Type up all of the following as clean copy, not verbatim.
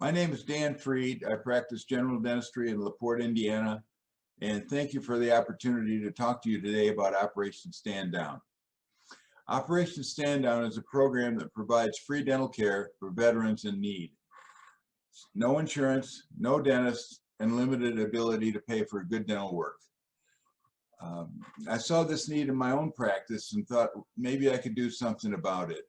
My name is Dan Fridh. I practice general dentistry in LaPorte, Indiana, and thank you for the opportunity to talk to you today about Operation Stand Down. Operation Stand Down is a program that provides free dental care for veterans in need. No insurance, no dentist, and limited ability to pay for good dental work. I saw this need in my own practice and thought maybe I could do something about it.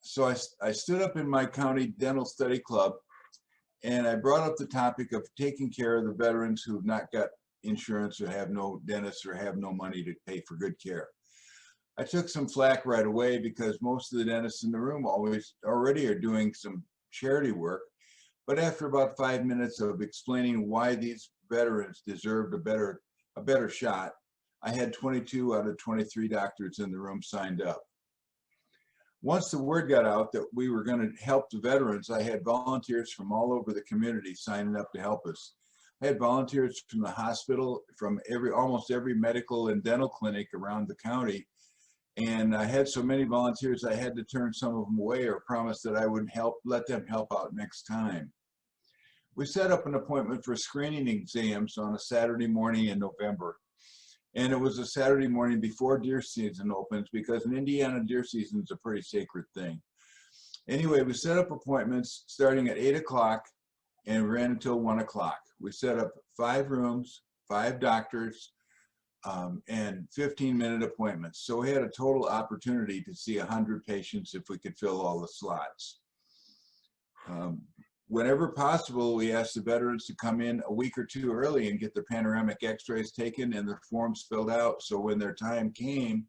So I stood up in my county dental study club and I brought up the topic of taking care of the veterans who've not got insurance or have no dentist or have no money to pay for good care. I took some flack right away because most of the dentists in the room already are doing some charity work. But after about 5 minutes of explaining why these veterans deserved a better shot, I had 22 out of 23 doctors in the room signed up. Once the word got out that we were going to help the veterans, I had volunteers from all over the community signing up to help us. I had volunteers from the hospital, from almost every medical and dental clinic around the county. And I had so many volunteers, I had to turn some of them away or promise that I would let them help out next time. We set up an appointment for screening exams on a Saturday morning in November. And it was a Saturday morning before deer season opens, because in Indiana, deer season is a pretty sacred thing. Anyway, we set up appointments starting at 8 o'clock and ran until 1 o'clock. We set up 5 rooms, 5 doctors, and 15-minute appointments. So we had a total opportunity to see 100 patients if we could fill all the slots. Whenever possible, we asked the veterans to come in a week or two early and get their panoramic x-rays taken and their forms filled out, so when their time came,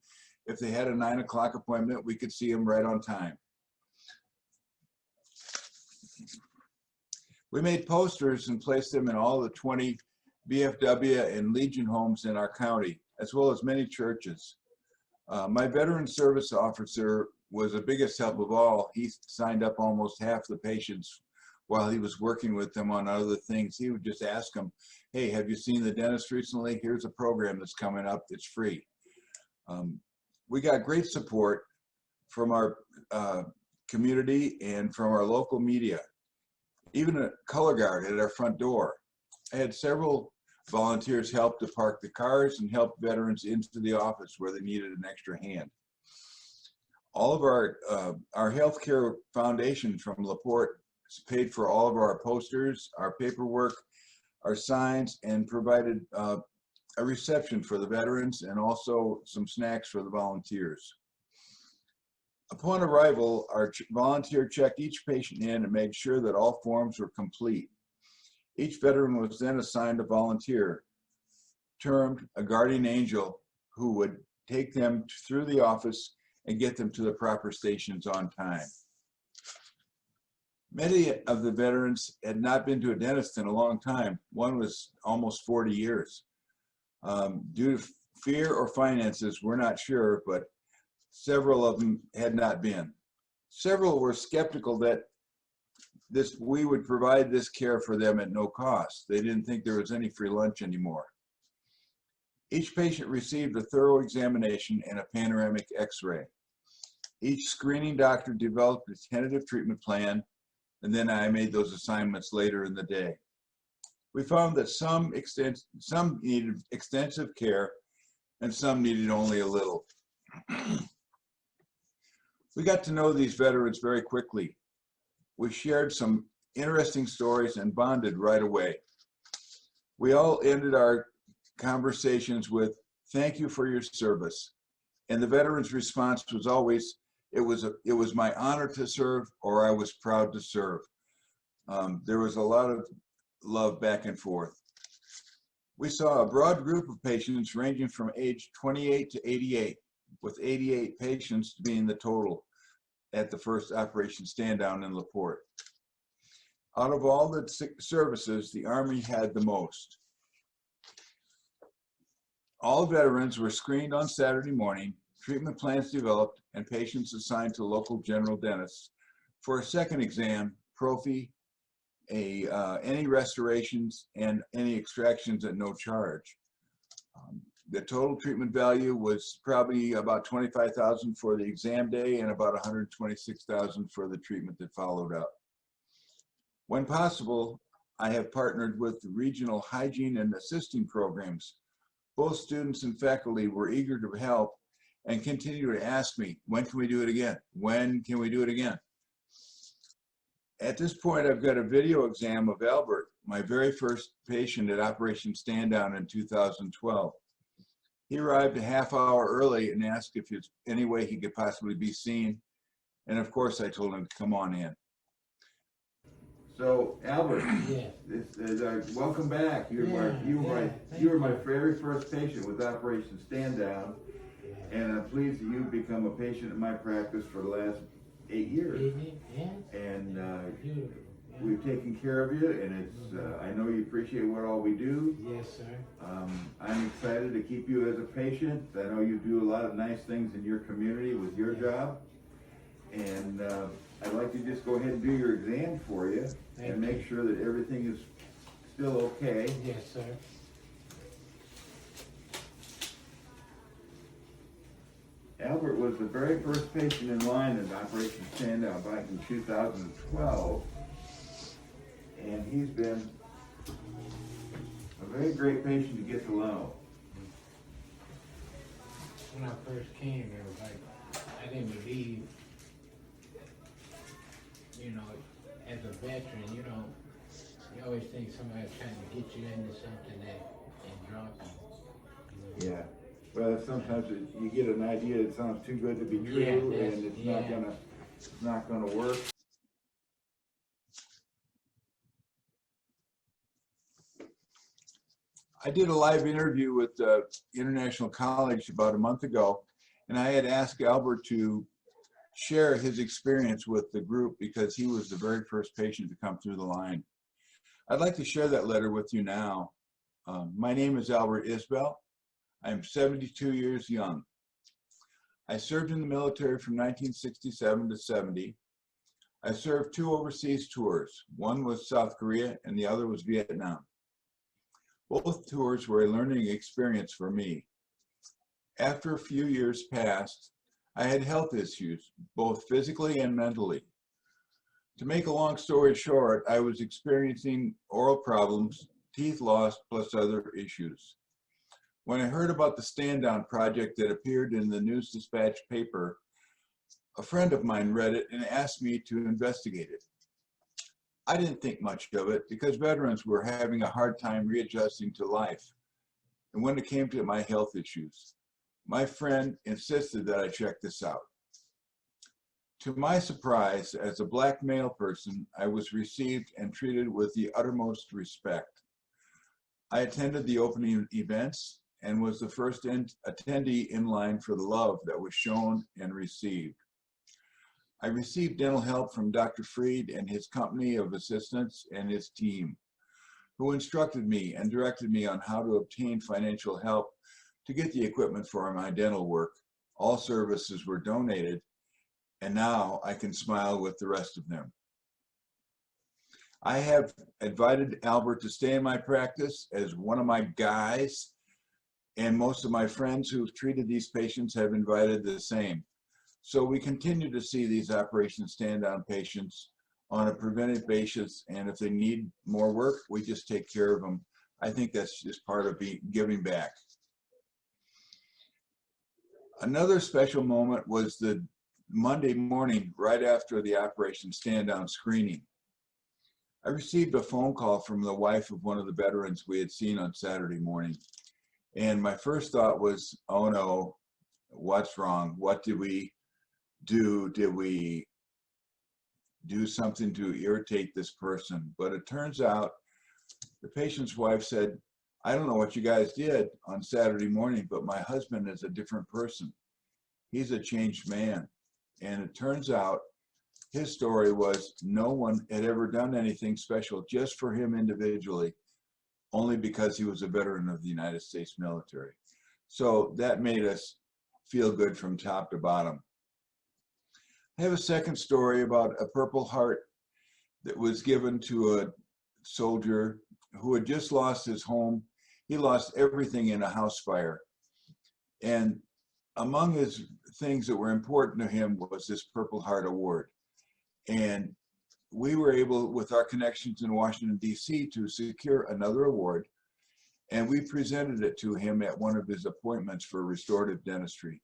if they had a 9 o'clock appointment, we could see them right on time. We made posters and placed them in all the 20 VFW and Legion homes in our county, as well as many churches. My veteran service officer was the biggest help of all. He signed up almost half the patients while he was working with them on other things. He would just ask them, hey, have you seen the dentist recently? Here's a program that's coming up, it's free. We got great support from our community and from our local media, even a color guard at our front door. I had several volunteers help to park the cars and help veterans into the office where they needed an extra hand. All of our healthcare foundation from LaPorte paid for all of our posters, our paperwork, our signs, and provided a reception for the veterans and also some snacks for the volunteers. Upon arrival, our volunteer checked each patient in and made sure that all forms were complete. Each veteran was then assigned a volunteer, termed a guardian angel, who would take them through the office and get them to the proper stations on time. Many of the veterans had not been to a dentist in a long time. One was almost 40 years. Due to fear or finances, we're not sure, but several of them had not been. Several were skeptical that we would provide this care for them at no cost. They didn't think there was any free lunch anymore. Each patient received a thorough examination and a panoramic x-ray. Each screening doctor developed a tentative treatment plan, and then I made those assignments later in the day. We found that some needed extensive care and some needed only a little. We got to know these veterans very quickly. We shared some interesting stories and bonded right away. We all ended our conversations with, "Thank you for your service." And the veterans' response was always, it was my honor to serve, or I was proud to serve. There was a lot of love back and forth. We saw a broad group of patients ranging from age 28 to 88, with 88 patients being the total at the first Operation Stand Down in LaPorte. Out of all the services, the Army had the most. All veterans were screened on Saturday morning, treatment plans developed, and patients assigned to local general dentists for a second exam, prophy, any restorations, and any extractions at no charge. The total treatment value was probably about $25,000 for the exam day and about $126,000 for the treatment that followed up. When possible, I have partnered with the regional hygiene and assisting programs. Both students and faculty were eager to help and continue to ask me, when can we do it again? When can we do it again? At this point, I've got a video exam of Albert, my very first patient at Operation Stand Down in 2012. He arrived a half hour early and asked if there's any way he could possibly be seen. And of course, I told him to come on in. So, Albert, welcome back. You were my very first patient with Operation Stand Down, and I'm pleased that you've become a patient in my practice for the last 8 years. And we've taken care of you, and it's I know you appreciate what all we do. Yes, sir. I'm excited to keep you as a patient. I know you do a lot of nice things in your community with your job, and I'd like to just go ahead and do your exam for you and make sure that everything is still okay. Yes, sir. Albert was the very first patient in line at Operation Stand Down back in 2012, and he's been a very great patient to get to know. When I first came, it was like, I didn't believe, you know, as a veteran, you always think somebody's trying to get you into something and drop you. Yeah. Well, sometimes you get an idea that sounds too good to be true, and it's not gonna work. I did a live interview with International College about a month ago, and I had asked Albert to share his experience with the group because he was the very first patient to come through the line. I'd like to share that letter with you now. My name is Albert Isbell. I'm 72 years young. I served in the military from 1967 to 70. I served 2 overseas tours. One was South Korea and the other was Vietnam. Both tours were a learning experience for me. After a few years passed, I had health issues, both physically and mentally. To make a long story short, I was experiencing oral problems, teeth loss, plus other issues. When I heard about the Stand Down project that appeared in the News Dispatch paper, a friend of mine read it and asked me to investigate it. I didn't think much of it because veterans were having a hard time readjusting to life. And when it came to my health issues, my friend insisted that I check this out. To my surprise, as a Black male person, I was received and treated with the uttermost respect. I attended the opening events and was the first attendee in line for the love that was shown and received. I received dental help from Dr. Fridh and his company of assistants and his team, who instructed me and directed me on how to obtain financial help to get the equipment for my dental work. All services were donated, and now I can smile with the rest of them. I have invited Albert to stay in my practice as one of my guys, and most of my friends who've treated these patients have invited the same. So we continue to see these Operation Stand Down patients on a preventive basis, and if they need more work, we just take care of them. I think that's just part of giving back. Another special moment was the Monday morning right after the Operation Stand Down screening. I received a phone call from the wife of one of the veterans we had seen on Saturday morning. And my first thought was, oh no, what's wrong? What did we do? Did we do something to irritate this person? But it turns out the patient's wife said, I don't know what you guys did on Saturday morning, but my husband is a different person. He's a changed man. And it turns out his story was no one had ever done anything special just for him individually, only because he was a veteran of the United States military. So that made us feel good from top to bottom. I have a second story about a Purple Heart that was given to a soldier who had just lost his home. He lost everything in a house fire. And among his things that were important to him was this Purple Heart Award. And we were able, with our connections in Washington, D.C., to secure another award, and we presented it to him at one of his appointments for restorative dentistry.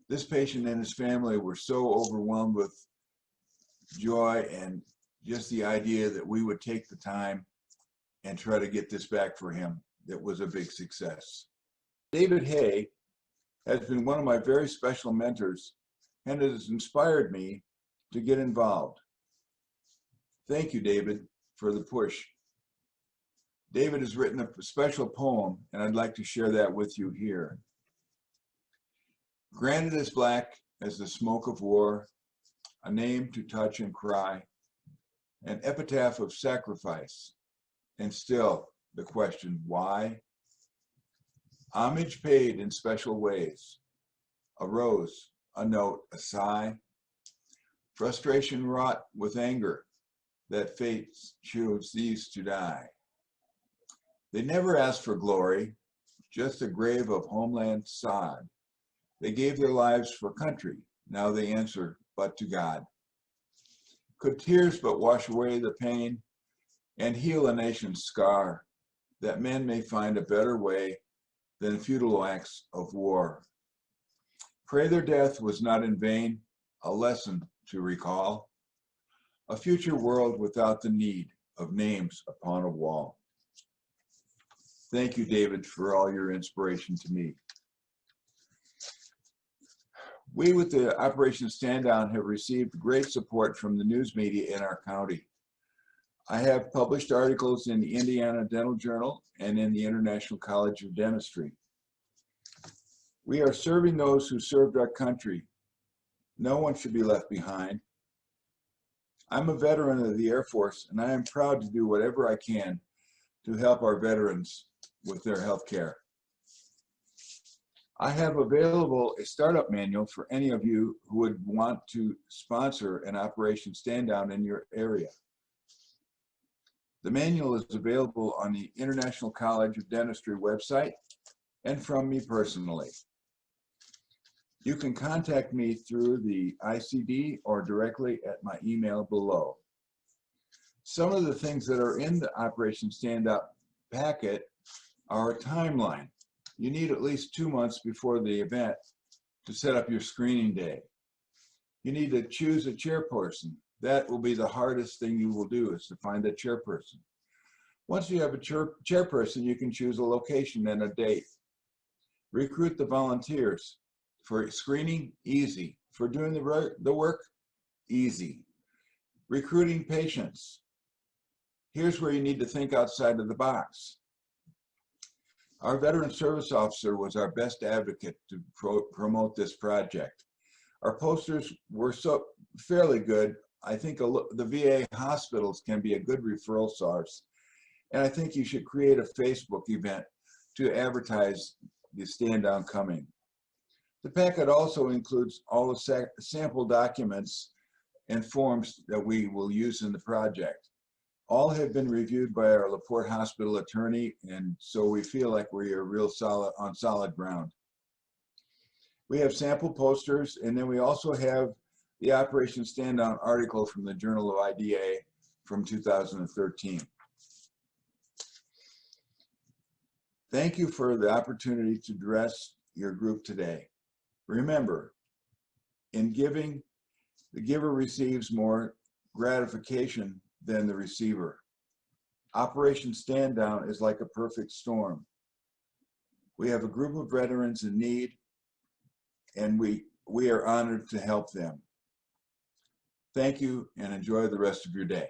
This patient and his family were so overwhelmed with joy and just the idea that we would take the time and try to get this back for him. It was a big success. David Hay has been one of my very special mentors and has inspired me to get involved. Thank you, David, for the push. David has written a special poem, and I'd like to share that with you here. Granted as black as the smoke of war, a name to touch and cry, an epitaph of sacrifice, and still the question, why? Homage paid in special ways, a rose, a note, a sigh, frustration wrought with anger that fate chose these to die. They never asked for glory, just a grave of homeland sod. They gave their lives for country, now they answer but to God. Could tears but wash away the pain and heal a nation's scar, that men may find a better way than futile acts of war. Pray their death was not in vain, a lesson to recall, a future world without the need of names upon a wall. Thank you, David, for all your inspiration to me. We with the Operation Stand Down have received great support from the news media in our county. I have published articles in the Indiana Dental Journal and in the International College of Dentistry. We are serving those who served our country. No one should be left behind. I'm a veteran of the Air Force, and I am proud to do whatever I can to help our veterans with their health care. I have available a startup manual for any of you who would want to sponsor an Operation Stand Down in your area. The manual is available on the International College of Dentistry website and from me personally. You can contact me through the ICD or directly at my email below. Some of the things that are in the Operation Stand Up packet are a timeline. You need at least 2 months before the event to set up your screening day. You need to choose a chairperson. That will be the hardest thing you will do, is to find a chairperson. Once you have a chairperson, you can choose a location and a date. Recruit the volunteers. For screening, easy. For doing the work, easy. Recruiting patients. Here's where you need to think outside of the box. Our veteran service officer was our best advocate to promote this project. Our posters were so fairly good. I think the VA hospitals can be a good referral source. And I think you should create a Facebook event to advertise the stand down coming. The packet also includes all the sample documents and forms that we will use in the project. All have been reviewed by our LaPorte Hospital attorney, and so we feel like we are on solid ground. We have sample posters, and then we also have the Operation Stand Down article from the Journal of IDA from 2013. Thank you for the opportunity to address your group today. Remember, in giving, the giver receives more gratification than the receiver. Operation Stand Down is like a perfect storm. We have a group of veterans in need, and we are honored to help them. Thank you, and enjoy the rest of your day.